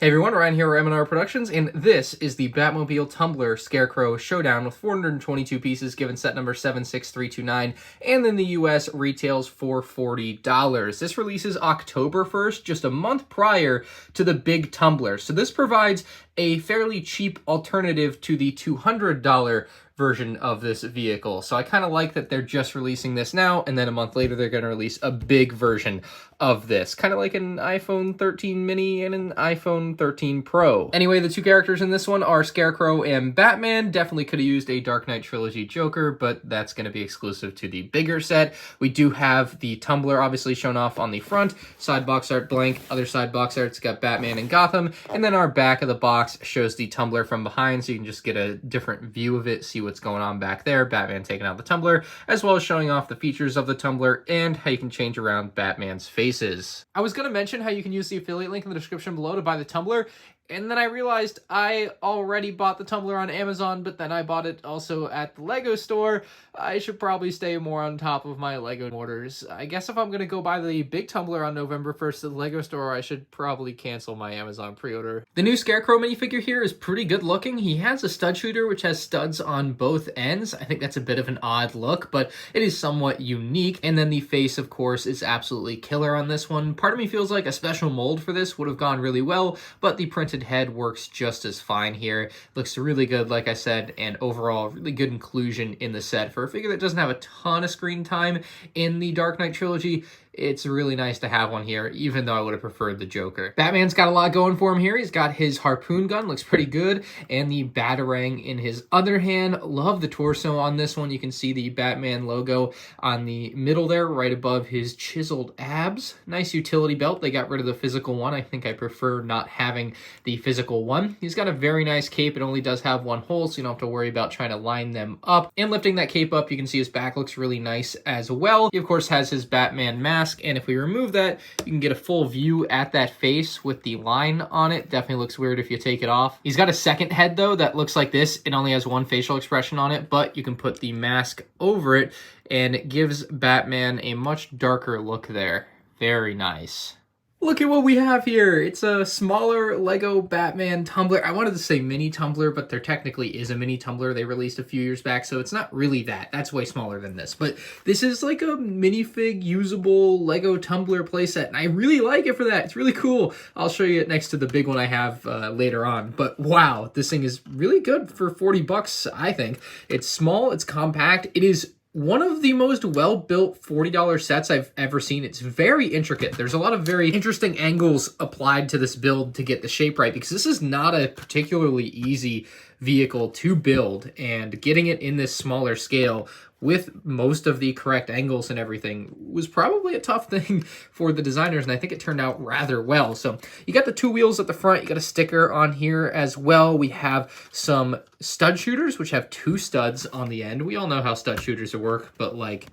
Hey everyone, Ryan here with M&R Productions, and this is the Batmobile Tumbler Scarecrow Showdown with 422 pieces, given set number 76329, and in the US retails for $40. This releases October 1st, just a month prior to the big Tumbler. So this provides a fairly cheap alternative to the $200 version of this vehicle. So I kind of like that they're just releasing this now, and then a month later they're going to release a big version of this. Kind of like an iPhone 13 mini and an iPhone 13 Pro. Anyway, the two characters in this one are Scarecrow and Batman. Definitely could have used a Dark Knight Trilogy Joker, but that's going to be exclusive to the bigger set. We do have the Tumbler obviously shown off on the front. Side box art blank. Other side box art's got Batman and Gotham. And then our back of the box shows the Tumbler from behind, so you can just get a different view of it, see what's going on back there. Batman taking out the Tumbler, as well as showing off the features of the Tumbler and how you can change around Batman's faces. I was going to mention how you can use the affiliate link in the description below to buy the Tumbler, and then I realized I already bought the Tumbler on Amazon, but then I bought it also at the Lego store. I should probably stay more on top of my Lego orders. I guess if I'm going to go buy the big Tumbler on November 1st at the Lego store, I should probably cancel my Amazon pre-order. The new Scarecrow minifigure here is pretty good looking. He has a stud shooter, which has studs on both ends. I think that's a bit of an odd look, but it is somewhat unique. And then the face, of course, is absolutely killer on this one. Part of me feels like a special mold for this would have gone really well, but the printed head works just as fine here. Looks really good, like I said, and overall really good inclusion in the set. For a figure that doesn't have a ton of screen time in the Dark Knight Trilogy, it's really nice to have one here, even though I would have preferred the Joker. Batman's got a lot going for him here. He's got his harpoon gun, looks pretty good, and the Batarang in his other hand. Love the torso on this one. You can see the Batman logo on the middle there, right above his chiseled abs. Nice utility belt. They got rid of the physical one. I think I prefer not having the physical one. He's got a very nice cape. It only does have one hole, so you don't have to worry about trying to line them up. And lifting that cape up, you can see his back looks really nice as well. He, of course, has his Batman mask, and if we remove that, you can get a full view at that face with the line on it. Definitely looks weird if you take it off. He's got a second head, though, that looks like this. It only has one facial expression on it, but you can put the mask over it, and it gives Batman a much darker look there. Very nice. Look at what we have here. It's a smaller Lego Batman Tumbler. I wanted to say mini Tumbler, but there technically is a mini Tumbler they released a few years back, so it's not really that. That's way smaller than this. But this is like a minifig usable Lego Tumbler playset, and I really like it for that. It's really cool. I'll show you it next to the big one I have later on. But wow, this thing is really good for 40 bucks, I think. It's small, it's compact, it is one of the most well-built $40 sets I've ever seen. It's very intricate. There's a lot of very interesting angles applied to this build to get the shape right, because this is not a particularly easy vehicle to build, and getting it in this smaller scale with most of the correct angles and everything was probably a tough thing for the designers, and I think it turned out rather well. So you got the two wheels at the front, you got a sticker on here as well. We have some stud shooters, which have two studs on the end. We all know how stud shooters work, but like,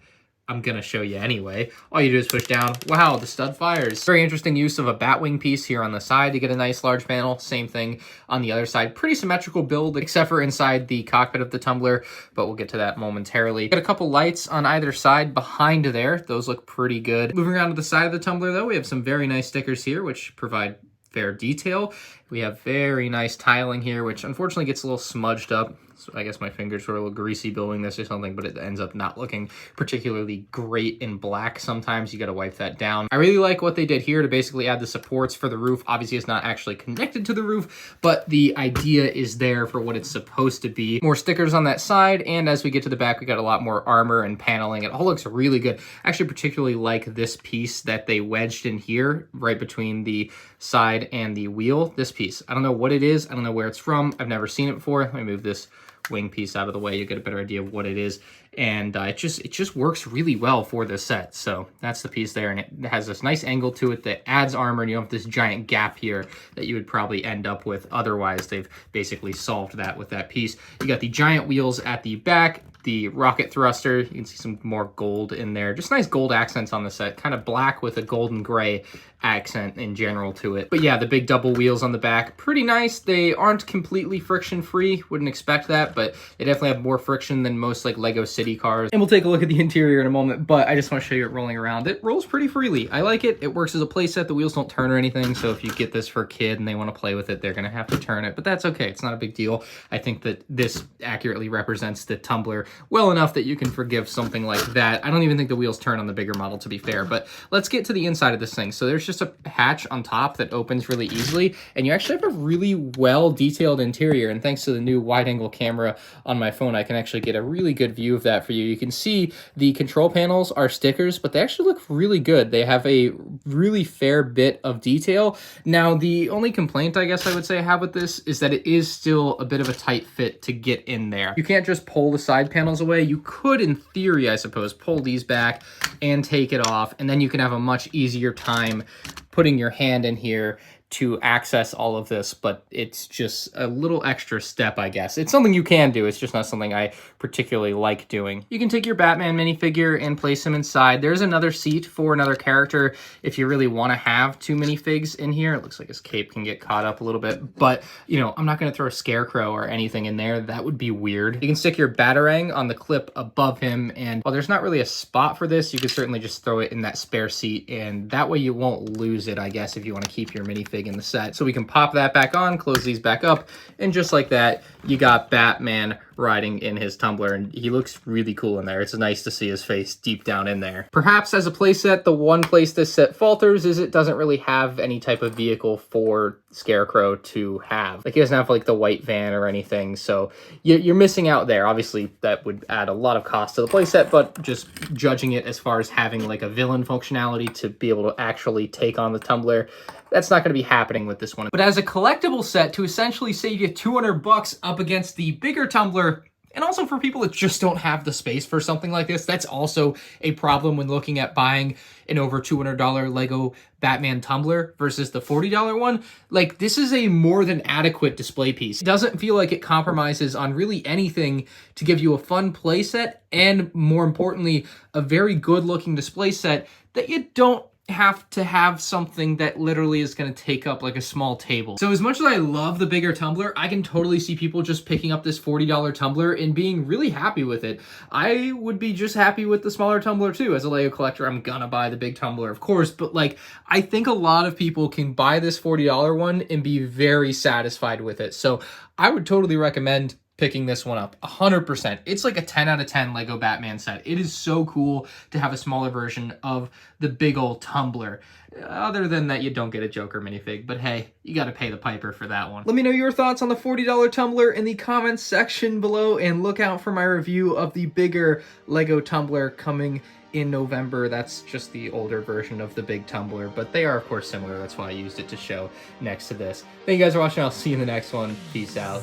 I'm gonna show you anyway. All you do is push down. Wow, the stud fires. Very interesting use of a Batwing piece here on the side to get a nice large panel. Same thing on the other side. Pretty symmetrical build, except for inside the cockpit of the Tumbler, but we'll get to that momentarily. Got a couple lights on either side behind there. Those look pretty good. Moving around to the side of the Tumbler, though, we have some very nice stickers here, which provide fair detail. We have very nice tiling here, which unfortunately gets a little smudged up. So I guess my fingers were a little greasy building this or something, but it ends up not looking particularly great in black. Sometimes you got to wipe that down. I really like what they did here to basically add the supports for the roof. Obviously, it's not actually connected to the roof, but the idea is there for what it's supposed to be. More stickers on that side, and as we get to the back, we got a lot more armor and paneling. It all looks really good. I actually particularly like this piece that they wedged in here, right between the side and the wheel. This piece, I don't know what it is. I don't know where it's from. I've never seen it before. Let me move this wing piece out of the way. You get a better idea of what it is, and it just works really well for this set. So that's the piece there, and it has this nice angle to it that adds armor, and you don't have this giant gap here that you would probably end up with otherwise. They've basically solved that with that piece. You got the giant wheels at the back, the rocket thruster. You can see some more gold in there. Just nice gold accents on the set. Kind of black with a golden gray accent in general to it. But yeah, the big double wheels on the back, pretty nice. They aren't completely friction free, wouldn't expect that, but they definitely have more friction than most like Lego City cars. And we'll take a look at the interior in a moment, but I just want to show you it rolling around. It rolls pretty freely. I like it. It works as a playset. The wheels don't turn or anything, so if you get this for a kid and they want to play with it, they're going to have to turn it, but that's okay. It's not a big deal. I think that this accurately represents the tumbler well enough that you can forgive something like that. I don't even think the wheels turn on the bigger model, to be fair, but let's get to the inside of this thing. So there's just a hatch on top that opens really easily, and you actually have a really well detailed interior, and thanks to the new wide angle camera on my phone, I can actually get a really good view of that for you. You can see the control panels are stickers, but they actually look really good. They have a really fair bit of detail. Now, the only complaint I guess I would say I have with this is that it is still a bit of a tight fit to get in there. You can't just pull the side panels away. You could, in theory, I suppose, pull these back and take it off, and then you can have a much easier time putting your hand in here to access all of this, but it's just a little extra step, I guess. It's something you can do, it's just not something I particularly like doing. You can take your Batman minifigure and place him inside. There's another seat for another character if you really want to have two minifigs in here. It looks like his cape can get caught up a little bit, but, you know, I'm not going to throw a Scarecrow or anything in there. That would be weird. You can stick your Batarang on the clip above him, and while there's not really a spot for this, you could certainly just throw it in that spare seat, and that way you won't lose it, I guess, if you want to keep your minifig in the set. So we can pop that back on, close these back up, and just like that, you got Batman riding in his tumbler, and he looks really cool in there. It's nice to see his face deep down in there. Perhaps as a playset, the one place this set falters is it doesn't really have any type of vehicle for Scarecrow to have. Like, he doesn't have like the white van or anything, so you're missing out there. Obviously, that would add a lot of cost to the playset, but just judging it as far as having like a villain functionality to be able to actually take on the tumbler, that's not going to be happening with this one. But as a collectible set, to essentially save you 200 bucks up against the bigger tumbler, and also for people that just don't have the space for something like this, that's also a problem when looking at buying an over $200 Lego Batman tumbler versus the $40 one. Like, this is a more than adequate display piece. It doesn't feel like it compromises on really anything to give you a fun play set, and more importantly, a very good looking display set that you don't have to have something that literally is going to take up like a small table. So as much as I love the bigger tumbler, I can totally see people just picking up this $40 tumbler and being really happy with it. I would be just happy with the smaller tumbler too. As a Lego collector, I'm gonna buy the big tumbler, of course, but like, I think a lot of people can buy this $40 one and be very satisfied with it. So I would totally recommend picking this one up 100%. It's like a 10 out of 10 Lego Batman set. It is so cool to have a smaller version of the big old tumbler. Other than that, you don't get a Joker minifig, but hey, you got to pay the piper for that one. Let me know your thoughts on the $40 tumbler in the comments section below, and look out for my review of the bigger Lego tumbler coming in November. That's just the older version of the big tumbler, but they are of course similar. That's why I used it to show next to this. Thank you guys for watching. I'll see you in the next one. Peace out.